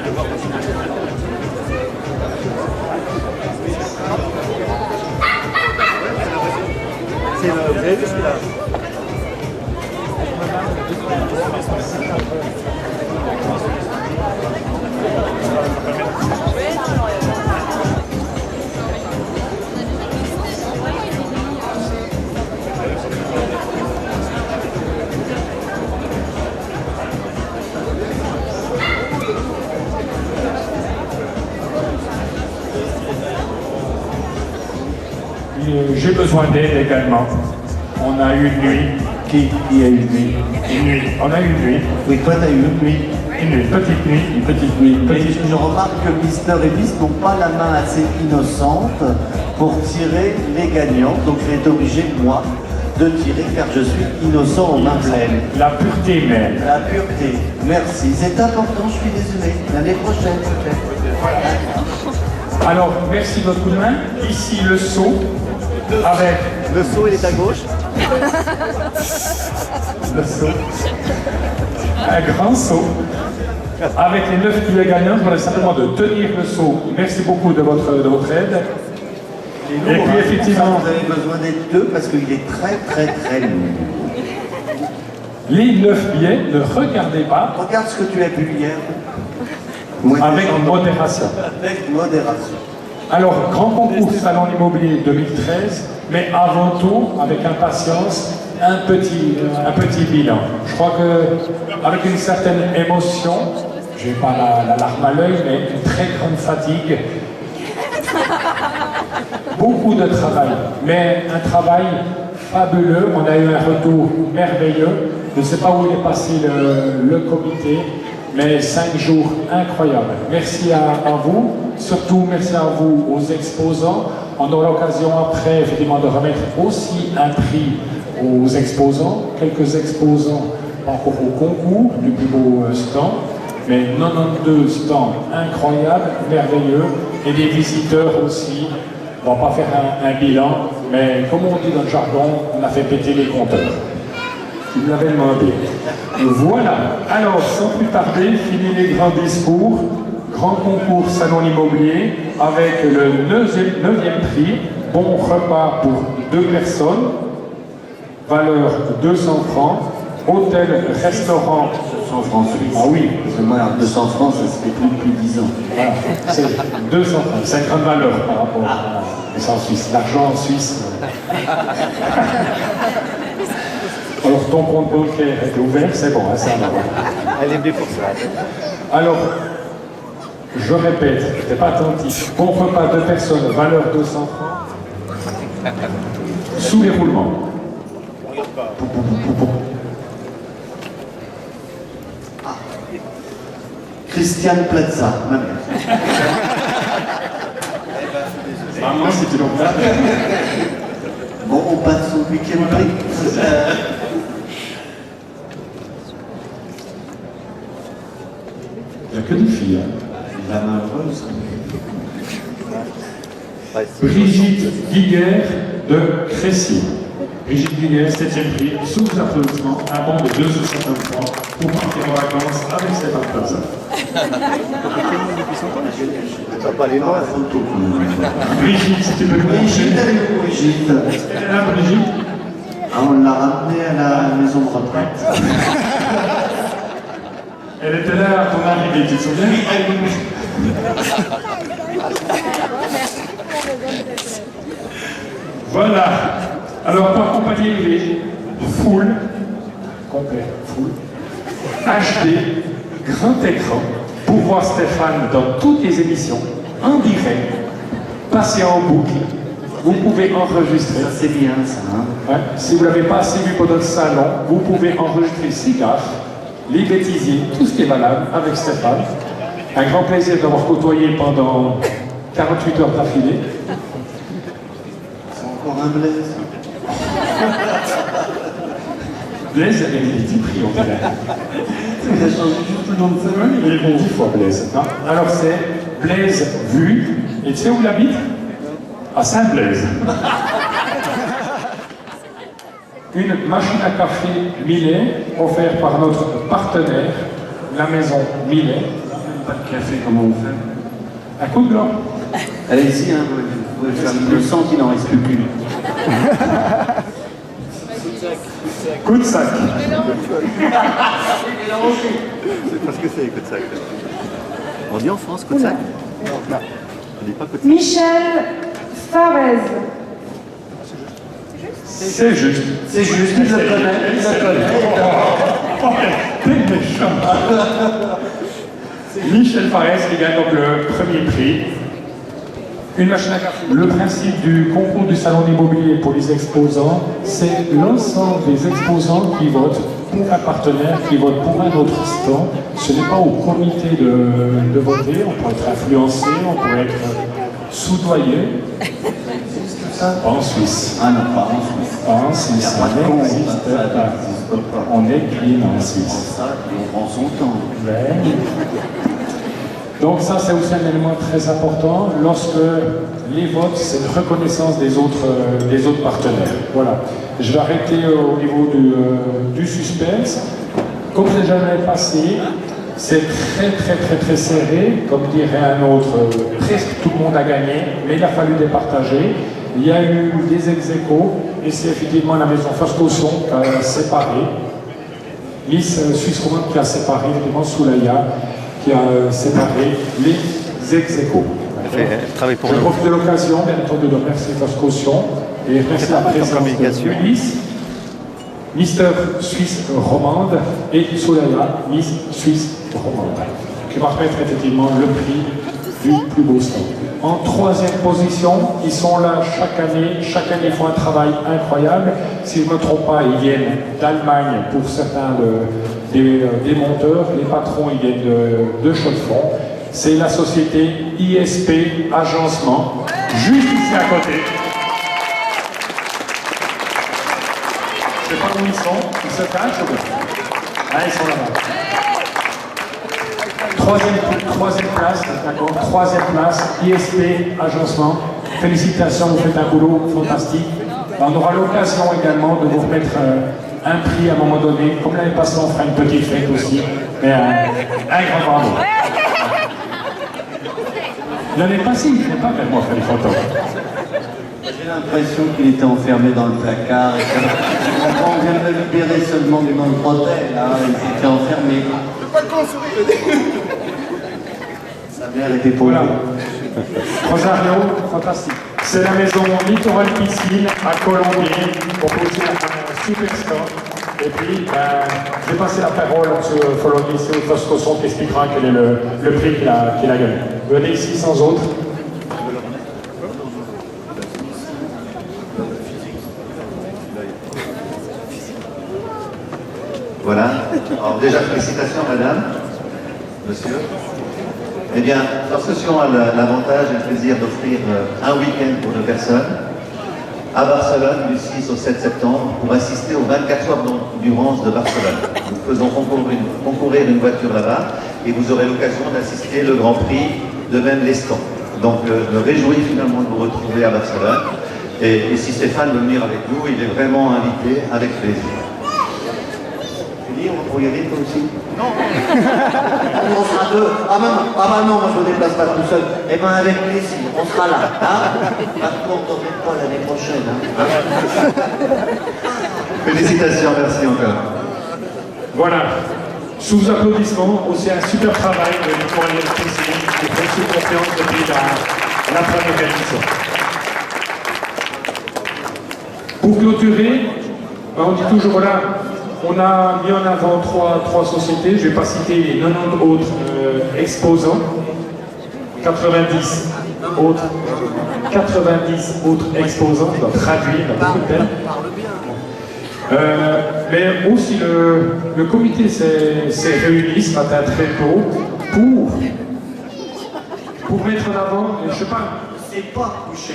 Vous avez vu celui-là? J'ai besoin d'aide également. On a eu une nuit. Qui a eu une nuit? Une nuit. On a eu une nuit. Oui, toi t'as eu une nuit. Une nuit. Petite nuit. Une petite nuit. Mais Petite je remarque que Mister et Miss n'ont pas la main assez innocente pour tirer les gagnants. Donc j'ai été obligé, moi, de tirer car je suis innocent en main pleine. La pureté même. La pureté. Merci. C'est important, je suis désolé. L'année prochaine, peut-être. Alors, merci de votre coup de main. Ici, le seau avec Le seau, il est à gauche. le seau. Un grand seau. Avec les 9 billets gagnants, je voudrais simplement de tenir le seau. Merci beaucoup de votre aide. Et puis, effectivement, vous avez besoin d'être deux parce qu'il est très lourd. les 9 billets, ne regardez pas Regarde ce que tu as bu hier. avec modération. Avec modération. Alors, grand concours Salon Immobilier 2013, mais avant tout, avec impatience, un petit bilan. Je crois qu'avec une certaine émotion, je n'ai pas la larme à l'œil, mais une très grande fatigue, beaucoup de travail, mais un travail fabuleux. On a eu un retour merveilleux. Je ne sais pas où est passé le comité, mais 5 jours incroyables. Merci à vous, surtout merci à vous aux exposants. On aura l'occasion après effectivement de remettre aussi un prix aux exposants, quelques exposants par rapport au concours du plus beau stand, mais 92 stands incroyables, merveilleux, et des visiteurs aussi. On ne va pas faire un bilan, mais comme on dit dans le jargon, on a fait péter les compteurs. Il me l'avait demandé. Voilà. Alors, sans plus tarder, fini les grands discours. Grand concours Salon Immobilier avec le 9e prix. Bon repas pour 2 personnes. Valeur 200 francs. Hôtel, restaurant. 200 francs suisses. Ah oui. Parce que moi, 200 francs, ça se fait plus depuis 10 ans. Voilà. C'est 200 francs. C'est une grande valeur par rapport à en Suisse. L'argent en Suisse. Alors, ton compte bancaire est ouvert, c'est bon, hein, ça va. Elle est bien pour ça. Alors, je répète, je n'étais pas attentif. Bon repas 2 personnes, valeur 200 francs. Sous les roulements. Christiane Plaza, ma mère. Maman, si tu l'en fais. Bon, on passe au 8e prix. Il n'y a que des filles. Hein. La malheureuse. Brigitte Guiguer de Crécy. Brigitte Guiguer, 7e prix, sous applaudissements, un bon de 260 francs pour partir en vacances avec Stéphane Plaza. Ça va pas aller loin. Brigitte, si tu peux nous Brigitte, montrer. elle est où, Brigitte? Elle est là, Brigitte. Ah, on l'a ramenée à la maison de retraite. Elle était là à ton arrivée, tu te souviens? Voilà. Alors, pour accompagner les full, complet, full, HD, grand écran, pour voir Stéphane dans toutes les émissions, en direct, passer en boucle. Vous pouvez enregistrer. Ça, c'est bien, ça. Hein? Ouais. Si vous ne l'avez pas assez vu pendant le salon, vous pouvez enregistrer les gaffes, les bêtisiers, tout ce qui est valable avec Stéphane. Un grand plaisir d'avoir côtoyé pendant 48 heures d'affilée. C'est encore un Blaise. Blaise avait des 10 prix, on dirait. Il a changé juste le nom de sa main. Il est bon 10 fois Blaise. Non. Alors c'est Blaise Vu. Et tu sais où il habite? À Saint-Blaise. Une machine à café Millet, offerte par notre partenaire, la maison Millet. pas de café, comment on fait? Un coup de blanc. Allez-y, hein, vous pouvez faire le sang qu'il n'en reste plus qu'une. Coup de sac. C'est pas ce que c'est, coup de sac. On dit en France, coup de sac? Non. On dit pas coup de sac. Michel Farez. C'est juste. C'est juste, il le connaît, il le connaît. T'es méchant. Michel Farès qui gagne donc le premier prix. Une machine à café. Le principe du concours du salon d'immobilier pour les exposants, c'est l'ensemble des exposants qui votent pour un partenaire, qui votent pour un autre stand. Ce n'est pas au comité de voter, on pourrait être influencé, on pourrait être soudoyé. Pas en Suisse. Ah non, pas en Suisse. Pas en Suisse, ça n'existe pas. On est clean en Suisse. Ça, on prend son temps. Ouais. Donc ça, c'est aussi un élément très important. Lorsque les votes, c'est une reconnaissance des autres partenaires. Voilà. Je vais arrêter au niveau du suspense. Comme déjà l'année passée, c'est très serré. Comme dirait un autre, presque tout le monde a gagné, mais il a fallu départager. Il y a eu des ex-aequo, et c'est effectivement la maison First Caution qui a séparé. Miss Suisse Romande qui a séparé, évidemment Soulaya, qui a séparé les ex-aequo. Travaille pour Je nous. profite de l'occasion, bien entendu, de remercier First Caution et remercier la présence communication. de Miss, Mister Suisse Romande et Soulaya, Miss Suisse Romande, qui va remettre effectivement le prix du plus beau stand. En troisième position, ils sont là chaque année ils font un travail incroyable. Si je ne me trompe pas, ils viennent d'Allemagne pour certains des monteurs, les patrons ils viennent de Chaudfond. C'est la société ISP Agencement, juste ici à côté. Je ne sais pas où ils sont, ils se cachent ou bien? Ah, ils sont là-bas. Troisième place, d'accord, troisième place, ISP Agencement. Félicitations, vous faites un boulot fantastique. On aura l'occasion également de vous remettre un prix à un moment donné. Comme l'année passée, on fera une petite fête aussi. Mais un grand bravo. L'année passée, il ne venait pas vers moi faire les photos. J'ai l'impression qu'il était enfermé dans le placard. Et on vient de le libérer seulement du nom de hôtel. Hein, il était enfermé. Sa mère était pour Voilà. lui. Rosario, fantastique. C'est la maison Littoral Piscine à Colombier pour poser un super stand. Et puis, je vais passer la parole à M. Foloni, c'est First Caution qui expliquera quel est le prix qu'il a gagné. Venez ici sans autre. Voilà. Alors déjà, félicitations madame, monsieur. Eh bien, First Caution a l'avantage et le plaisir d'offrir un week-end pour 2 personnes à Barcelone du 6 au 7 septembre pour assister aux 24 heures d'endurance de Barcelone. Nous faisons concourir une voiture là-bas et vous aurez l'occasion d'assister le Grand Prix, de même les stands. Donc je me réjouis finalement de vous retrouver à Barcelone. Et si Stéphane veut venir avec nous, il est vraiment invité avec plaisir. On va y aller toi aussi? Non. On sera 2. Ah bah non, moi je me déplace pas tout seul. Eh ben avec plaisir, on sera là. Hein, par contre, on ne pas l'année prochaine. Hein. Félicitations, merci encore. Voilà. Sous applaudissements, aussi un super travail de Littoral Piscine qui fait sous confiance depuis la première édition. Pour clôturer, on dit toujours là, on a mis en avant trois sociétés, je ne vais pas citer les 90 autres exposants, 90 autres exposants, je dois traduire beaucoup de termes. Mais aussi le comité s'est réuni ce matin très tôt pour mettre en avant, je ne sais pas, c'est pas couché.